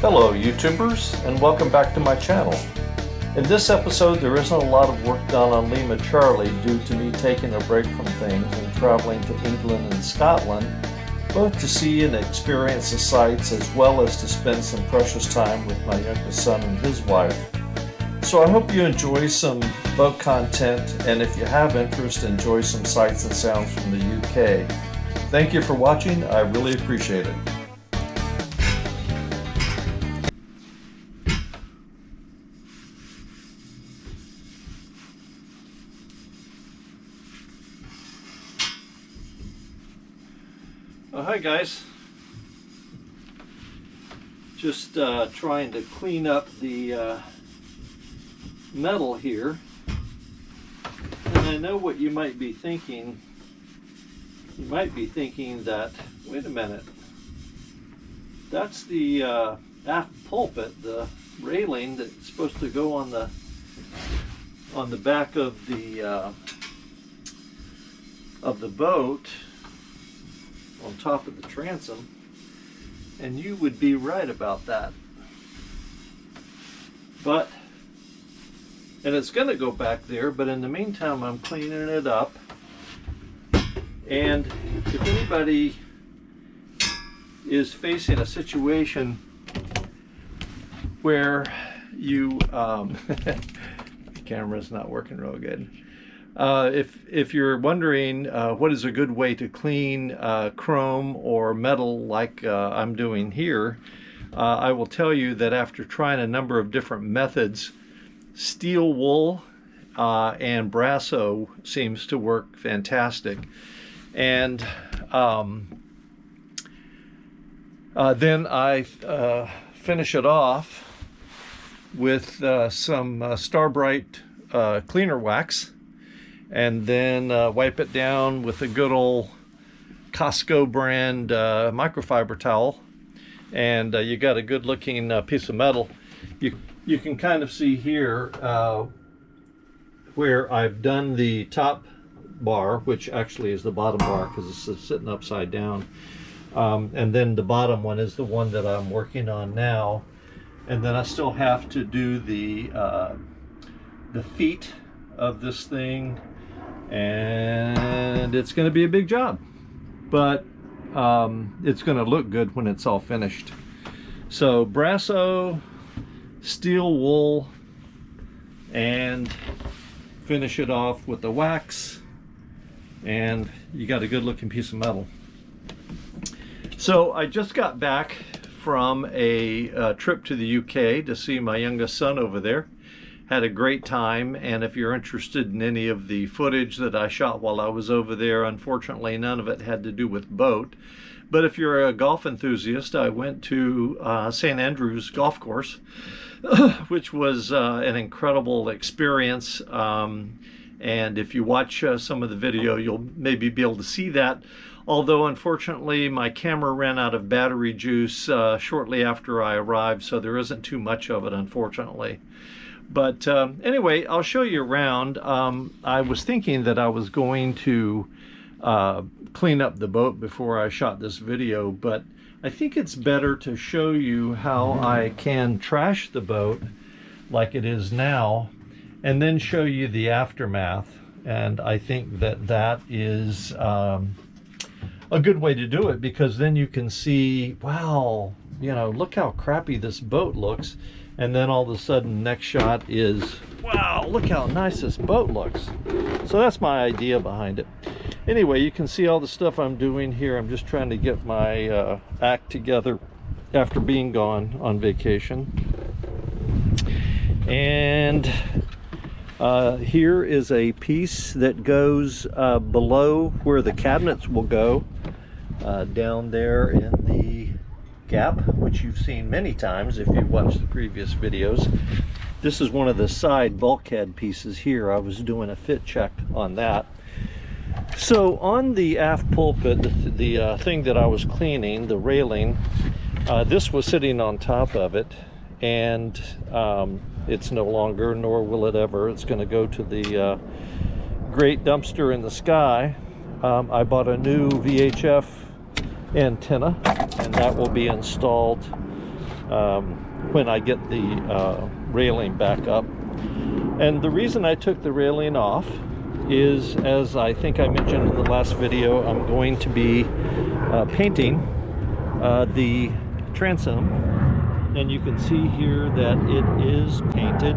Hello YouTubers, and welcome back to my channel. In this episode there isn't a lot of work done on Lima Charlie due to me taking a break from things and traveling to England and Scotland, both to see and experience the sights as well as to spend some precious time with my youngest son and his wife. So I hope you enjoy some boat content, and if you have interest, enjoy some sights and sounds from the UK. Thank you for watching, I really appreciate it. Hi guys, just trying to clean up the metal here, and I know what you might be thinking. You might be thinking that, wait a minute, that's the aft pulpit, the railing that's supposed to go on the back of the boat, on top of the transom, and you would be right about that. And it's going to go back there, but in the meantime I'm cleaning it up. And if anybody is facing a situation where you the camera's not working real good. If you're wondering what is a good way to clean chrome or metal like I'm doing here, I will tell you that after trying a number of different methods, steel wool and Brasso seems to work fantastic. And then I finish it off with some Starbright cleaner wax, and then wipe it down with a good old Costco brand microfiber towel, and you got a good looking piece of metal. You can kind of see here where I've done the top bar, which actually is the bottom bar because it's sitting upside down, and then the bottom one is the one that I'm working on now, and then I still have to do the feet of this thing, and it's going to be a big job, but it's going to look good when it's all finished. So Brasso, steel wool, and finish it off with the wax, and you got a good looking piece of metal. So I just got back from a trip to the UK to see my youngest son over there. Had a great time, and if you're interested in any of the footage that I shot while I was over there, unfortunately none of it had to do with boat. But if you're a golf enthusiast, I went to St. Andrews golf course, which was an incredible experience. And if you watch some of the video, you'll maybe be able to see that. Although unfortunately my camera ran out of battery juice shortly after I arrived, so there isn't too much of it, unfortunately. But anyway, I'll show you around. I was thinking that I was going to clean up the boat before I shot this video, but I think it's better to show you how I can trash the boat like it is now, and then show you the aftermath. And I think that that is a good way to do it, because then you can see, wow, you know, look how crappy this boat looks. And then all of a sudden, next shot is, wow, look how nice this boat looks. So that's my idea behind it. Anyway, you can see all the stuff I'm doing here. I'm just trying to get my act together after being gone on vacation. And here is a piece that goes below where the cabinets will go, down there in the gap, which you've seen many times if you've watched the previous videos. This is one of the side bulkhead pieces here. I was doing a fit check on that. So on the aft pulpit, the thing that I was cleaning, the railing, this was sitting on top of it, and it's no longer, nor will it ever. It's going to go to the great dumpster in the sky. I bought a new VHF antenna, and that will be installed when I get the railing back up. And the reason I took the railing off is, as I think I mentioned in the last video, I'm going to be painting the transom, and you can see here that it is painted,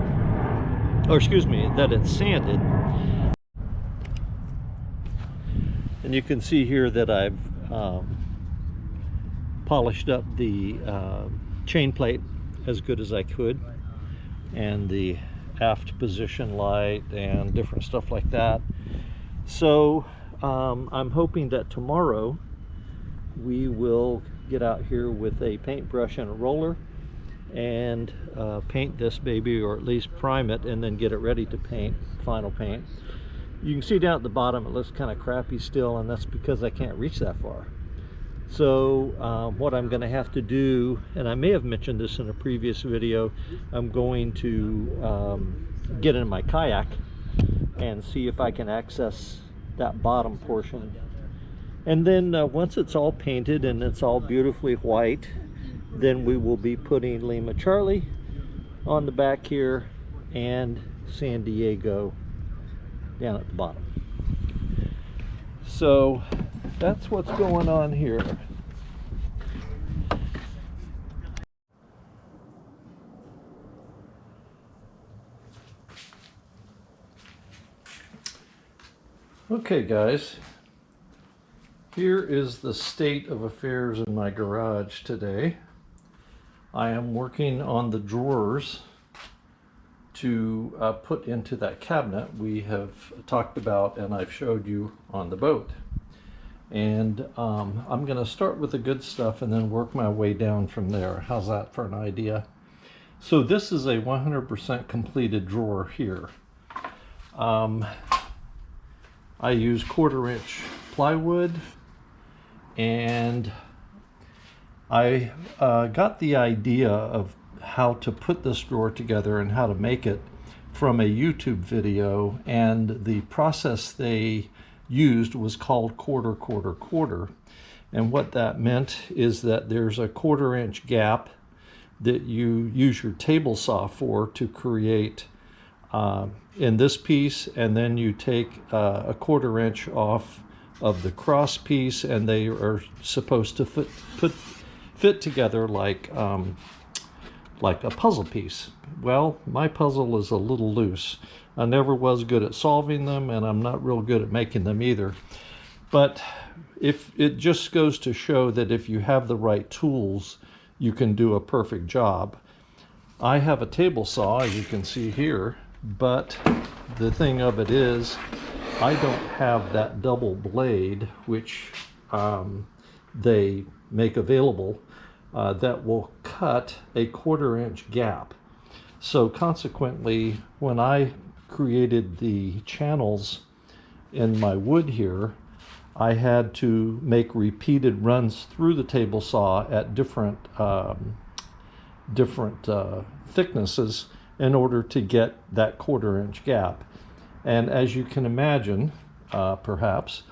or excuse me, that it's sanded. And you can see here that I've polished up the chain plate as good as I could, and the aft position light and different stuff like that. So I'm hoping that tomorrow we will get out here with a paintbrush and a roller and paint this baby, or at least prime it, and then get it ready to paint, final paint. You can see down at the bottom it looks kind of crappy still, and that's because I can't reach that far. So what I'm going to have to do, and I may have mentioned this in a previous video, I'm going to get in my kayak and see if I can access that bottom portion. And then once it's all painted and it's all beautifully white, then we will be putting Lima Charlie on the back here and San Diego down at the bottom. So that's what's going on here. Okay guys, here is the state of affairs in my garage today. I am working on the drawers to put into that cabinet we have talked about and I've showed you on the boat. And I'm going to start with the good stuff and then work my way down from there. How's that for an idea? So this is a 100% completed drawer here. I use 1/4 inch plywood, and I got the idea of how to put this drawer together and how to make it from a YouTube video, and the process they used was called 1/4. And what that meant is that there's a 1/4 inch gap that you use your table saw for to create in this piece, and then you take a 1/4 inch off of the cross piece, and they are supposed to fit together like a puzzle piece. Well, my puzzle is a little loose. I never was good at solving them, and I'm not real good at making them either. But if it just goes to show that if you have the right tools, you can do a perfect job. I have a table saw, as you can see here, but the thing of it is I don't have that double blade, which they make available, that will cut a 1/4 inch gap. So consequently, when I created the channels in my wood here, I had to make repeated runs through the table saw at different thicknesses in order to get that 1/4 inch gap. And as you can imagine, perhaps,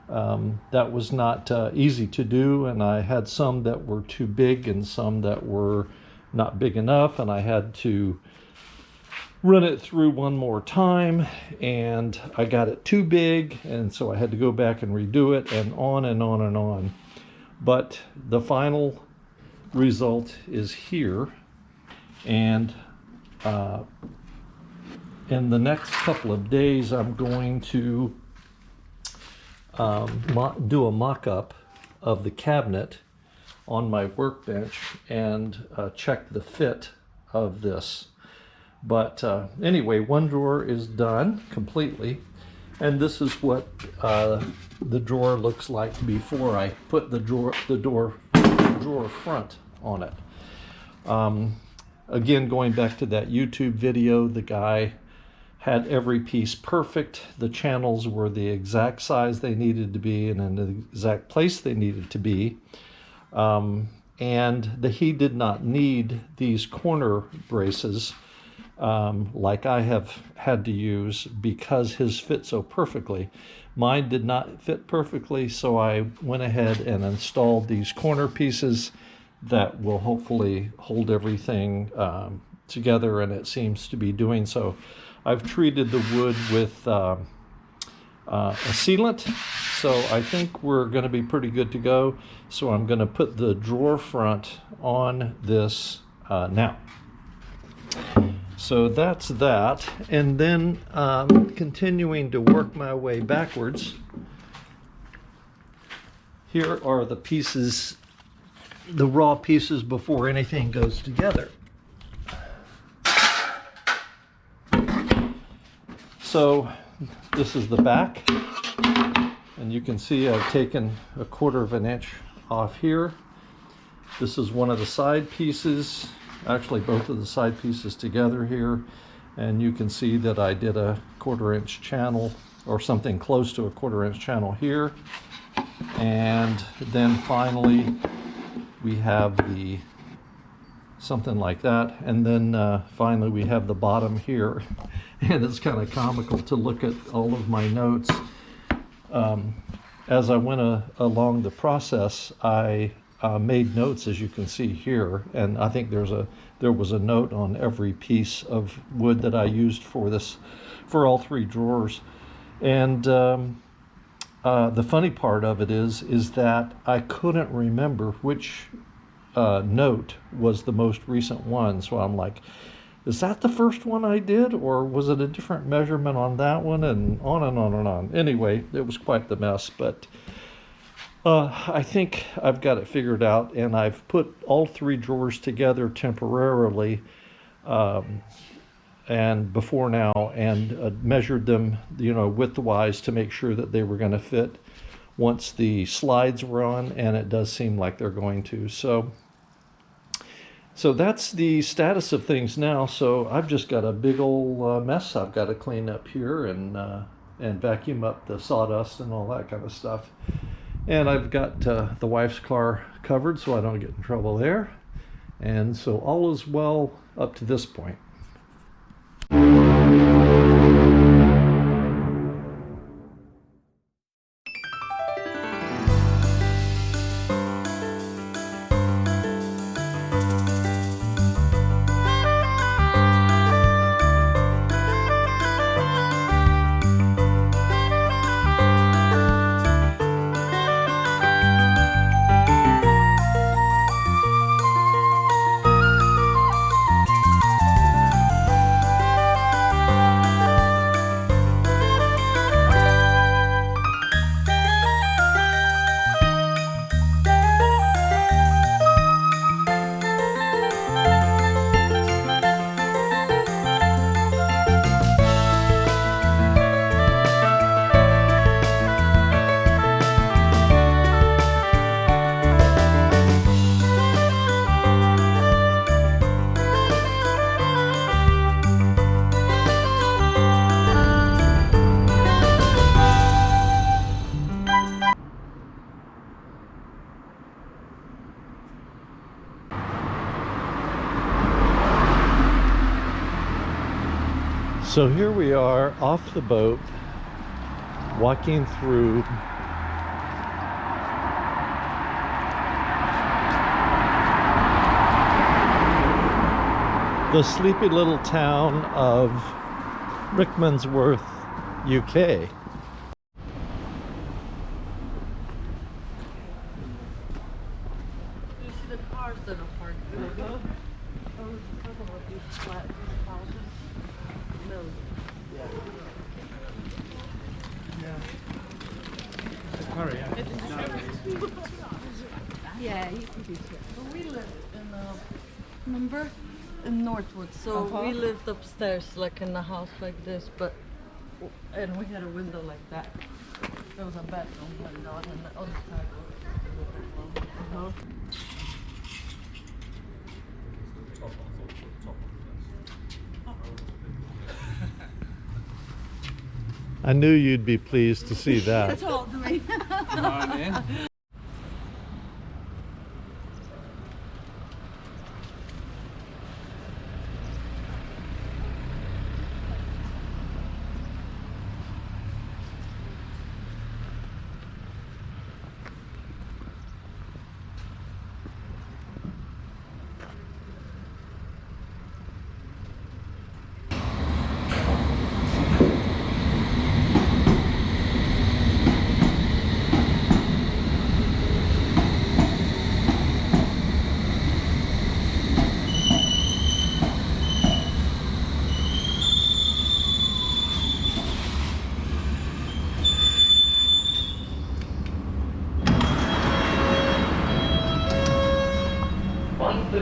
that was not easy to do, and I had some that were too big and some that were not big enough, and I had to run it through one more time, and I got it too big, and so I had to go back and redo it, and on and on and on. But the final result is here, and in the next couple of days I'm going to do a mock-up of the cabinet on my workbench and check the fit of this. But anyway, one drawer is done completely, and this is what the drawer looks like before I put the drawer front on it. Again, going back to that YouTube video, the guy had every piece perfect. The channels were the exact size they needed to be and in the exact place they needed to be. And he did not need these corner braces like I have had to use, because his fit so perfectly. Mine did not fit perfectly, so I went ahead and installed these corner pieces that will hopefully hold everything together, and it seems to be doing so. I've treated the wood with a sealant, so I think we're going to be pretty good to go. So I'm going to put the drawer front on this now. So that's that, and then continuing to work my way backwards. Here are the pieces, the raw pieces before anything goes together. So this is the back, and you can see I've taken 1/4 inch off here. This is one of the side pieces, actually both of the side pieces together here, and you can see that I did a 1/4 inch channel, or something close to a 1/4 inch channel here. And then finally we have the something like that, and then finally we have the bottom here. And it's kind of comical to look at all of my notes. As I went along the process, I made notes, as you can see here, and I think there was a note on every piece of wood that I used for all 3 drawers. And the funny part of it is that I couldn't remember which note was the most recent one. So I'm like, is that the first one I did, or was it a different measurement on that one? And on and on and on. Anyway, it was quite the mess, but I think I've got it figured out, and I've put all 3 drawers together temporarily and before now, and measured them, width-wise, to make sure that they were going to fit once the slides were on, and it does seem like they're going to. So that's the status of things now. So I've just got a big old mess I've got to clean up here, and vacuum up the sawdust and all that kind of stuff. And I've got the wife's car covered so I don't get in trouble there. And so all is well up to this point. So here we are off the boat, walking through the sleepy little town of Rickmansworth, UK. You see the cars that are parked there? Oh, there's a couple of these flat houses. No. Yeah, you can do it. But we lived in, remember? In Northwood. So we lived upstairs, like in a house like this, and we had a window like that. There was a bedroom window, and then the other side was I knew you'd be pleased to see that. told me.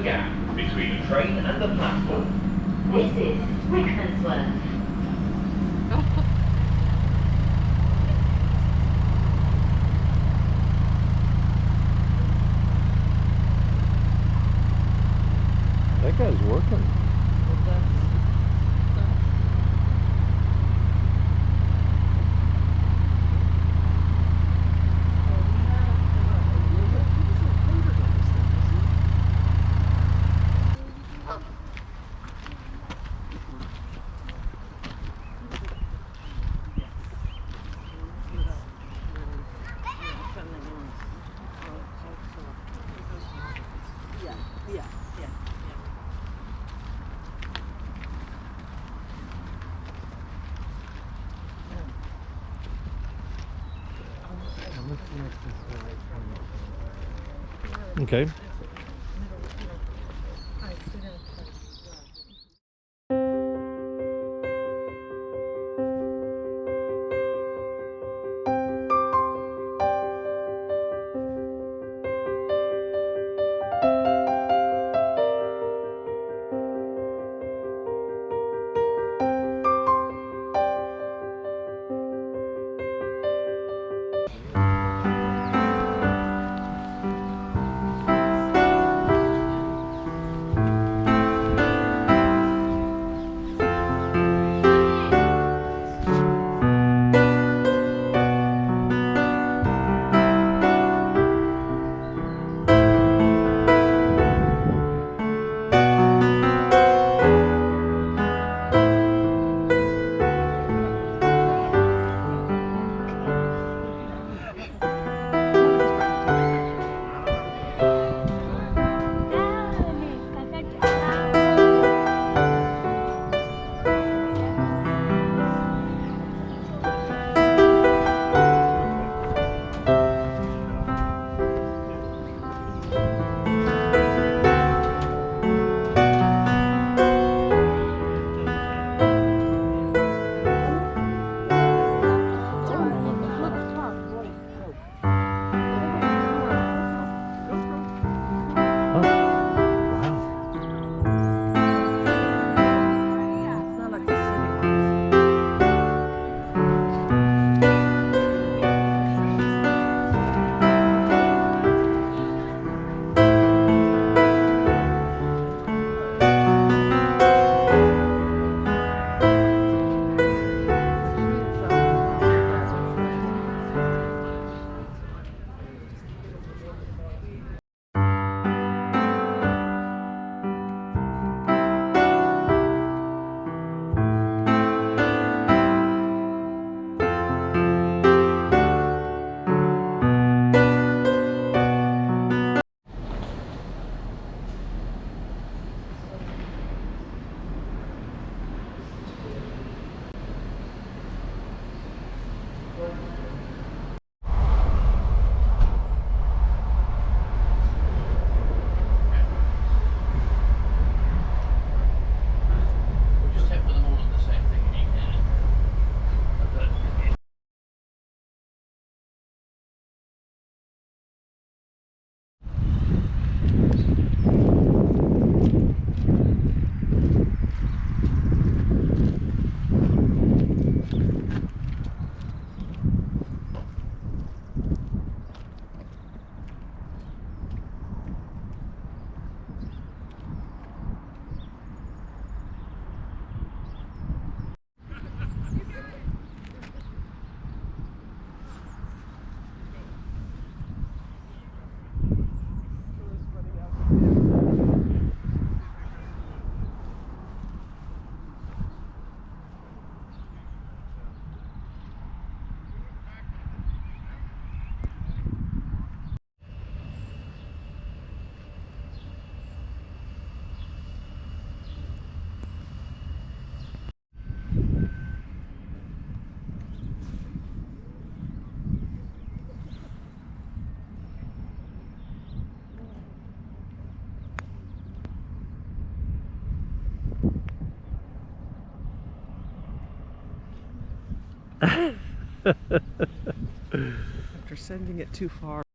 gap between the train and the platform. This is Rickmansworth. That guy's working. Okay. After sending it too far.